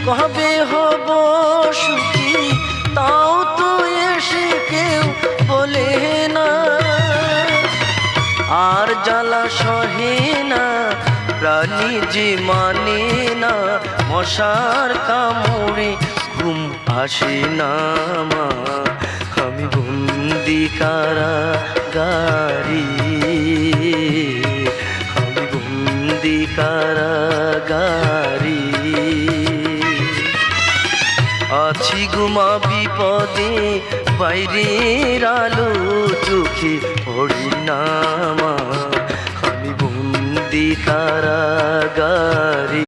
কবে হব সুখী তাও তো এসে কেউ বলে না। আর জ্বালা সহে না প্রাণী যে মানে না, মশার কামড়ে ঘুম আসে না মা। আমি বন্দি কারাগারে, আমি বন্দি কারাগারে। আছি গুমা বিপদে বাইরের আলো চোখে পড়ি না মা। আমি বন্দি কারাগারে।